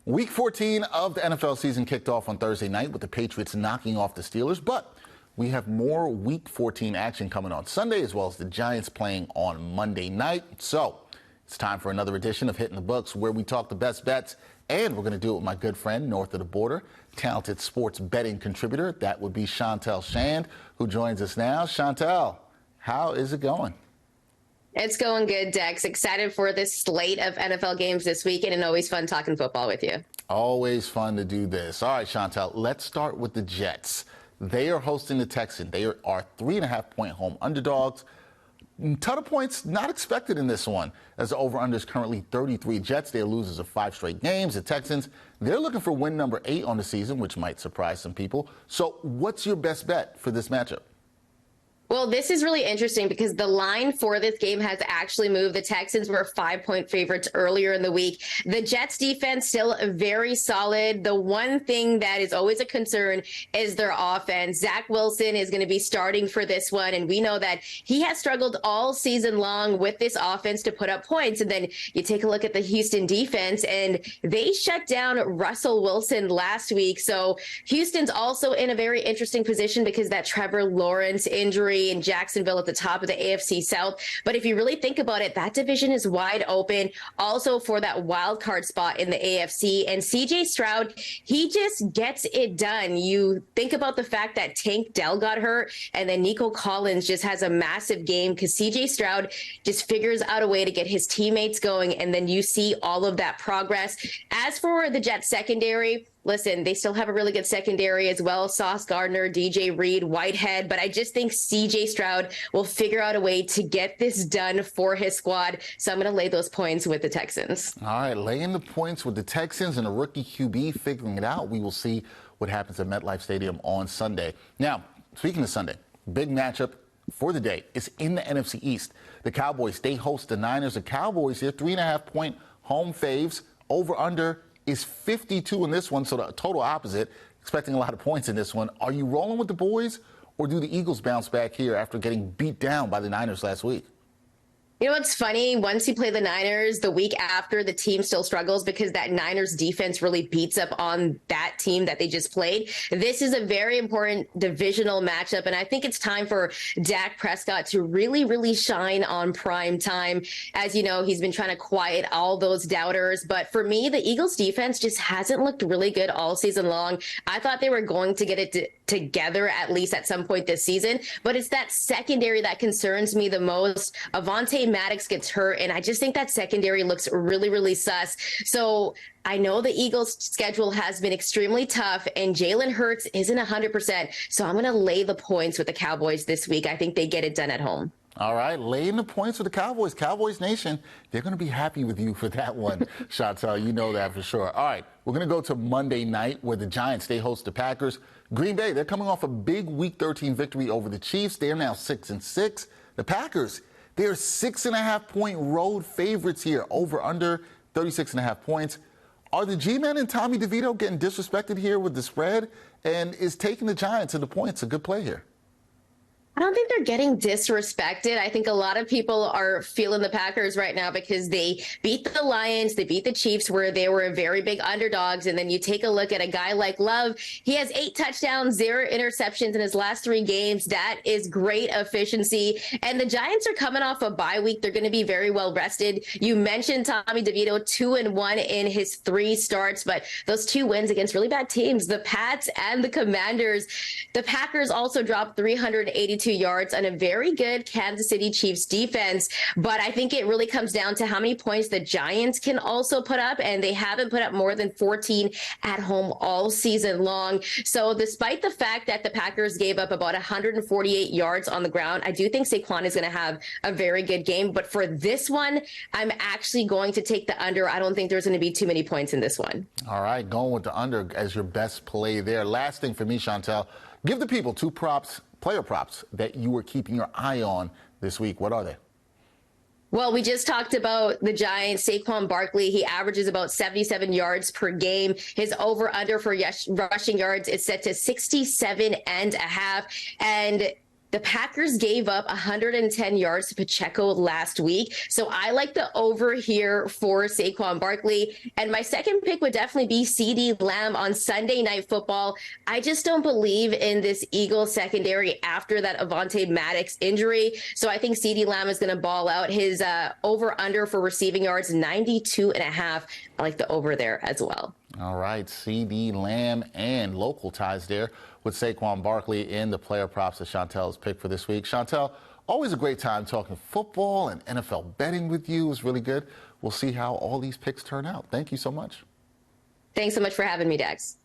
Week 14 of the NFL season kicked off on Thursday night with the Patriots knocking off the Steelers, but we have more Week 14 action coming on Sunday, as well as the Giants playing on Monday night. So it's time for another edition of Hiitin the Books, where we talk the best bets, and we're going to do it with my good friend north of the border, talented sports betting contributor. That would be Shantelle Chand, who joins us now. Shantelle, how is it going? It's going good, Dex. Excited for this slate of NFL games this weekend, and always fun talking football with you. Always fun to do this. All right, Shantelle, let's start with the Jets. They are hosting the Texans. They are 3.5-point home underdogs. A ton of points not expected in this one, as the over-under is currently 33. Jets, they're losers of 5 straight games. The Texans, they're looking for win number 8 on the season, which might surprise some people. So what's your best bet for this matchup? Well, this is really interesting because the line for this game has actually moved. The Texans were 5-point favorites earlier in the week. The Jets defense still very solid. The one thing that is always a concern is their offense. Zach Wilson is going to be starting for this one, and we know that he has struggled all season long with this offense to put up points. And then you take a look at the Houston defense, and they shut down Russell Wilson last week. So Houston's also in a very interesting position because that Trevor Lawrence injury in Jacksonville at the top of the AFC South. But if you really think about it, that division is wide open also for that wild card spot in the AFC. And CJ Stroud, he just gets it done. You think about the fact that Tank Dell got hurt, and then Nico Collins just has a massive game because CJ Stroud just figures out a way to get his teammates going, and then you see all of that progress. As for the Jets secondary, listen, they still have a really good secondary as well. Sauce Gardner, DJ Reed, Whitehead. But I just think CJ Stroud will figure out a way to get this done for his squad. So I'm going to lay those points with the Texans. All right, laying the points with the Texans and a rookie QB figuring it out. We will see what happens at MetLife Stadium on Sunday. Now, speaking of Sunday, big matchup for the day is in the NFC East. The Cowboys, they host the Niners. The Cowboys here, 3.5-point home faves, over under is 52 in this one, so the total opposite, expecting a lot of points in this one. Are you rolling with the boys, or do the Eagles bounce back here after getting beat down by the Niners last week? You know what's funny? Once you play the Niners, the week after, the team still struggles because that Niners defense really beats up on that team that they just played. This is a very important divisional matchup, and I think it's time for Dak Prescott to really, really shine on prime time. As you know, he's been trying to quiet all those doubters, but for me, the Eagles defense just hasn't looked really good all season long. I thought they were going to get it together at least at some point this season, but it's that secondary that concerns me the most. Avonte Maddox gets hurt, and I just think that secondary looks really, really sus. So I know the Eagles' schedule has been extremely tough, and Jalen Hurts isn't 100%. So I'm going to lay the points with the Cowboys this week. I think they get it done at home. All right, laying the points with the Cowboys. Cowboys Nation, they're going to be happy with you for that one, Shantelle. You know that for sure. All right, we're going to go to Monday night where the Giants, they host the Packers. Green Bay, they're coming off a big Week 13 victory over the Chiefs. They're now 6-6. The Packers, they're 6.5-point road favorites here, over under 36.5 points. Are the G-Men and Tommy DeVito getting disrespected here with the spread? And is taking the Giants and the points a good play here? I don't think they're getting disrespected. I think a lot of people are feeling the Packers right now because they beat the Lions, they beat the Chiefs, where they were very big underdogs. And then you take a look at a guy like Love. He has 8 touchdowns, 0 interceptions in his last 3 games. That is great efficiency. And the Giants are coming off a bye week. They're going to be very well rested. You mentioned Tommy DeVito, 2-1 in his 3 starts, but those 2 wins against really bad teams, the Pats and the Commanders. The Packers also dropped 382 yards on a very good Kansas City Chiefs defense. But I think it really comes down to how many points the Giants can also put up, and they haven't put up more than 14 at home all season long. So despite the fact that the Packers gave up about 148 yards on the ground, I do think Saquon is going to have a very good game. But for this one, I'm actually going to take the under. I don't think there's going to be too many points in this one. All right, going with the under as your best play there. Last thing for me, Shantelle, give the people 2 props, player props, that you were keeping your eye on this week. What are they? Well, we just talked about the Giants. Saquon Barkley, he averages about 77 yards per game. His over-under for rushing yards is set to 67.5. And The Packers gave up 110 yards to Pacheco last week. So I like the over here for Saquon Barkley. And my second pick would definitely be CeeDee Lamb on Sunday Night Football. I just don't believe in this Eagles secondary after that Avonte Maddox injury. So I think CeeDee Lamb is going to ball out. His over-under for receiving yards, 92.5. I like the over there as well. All right, CeeDee Lamb and local ties there with Saquon Barkley in the player props that Chantelle's picked for this week. Chantelle, always a great time talking football and NFL betting with you. It was really good. We'll see how all these picks turn out. Thank you so much. Thanks so much for having me, Dex.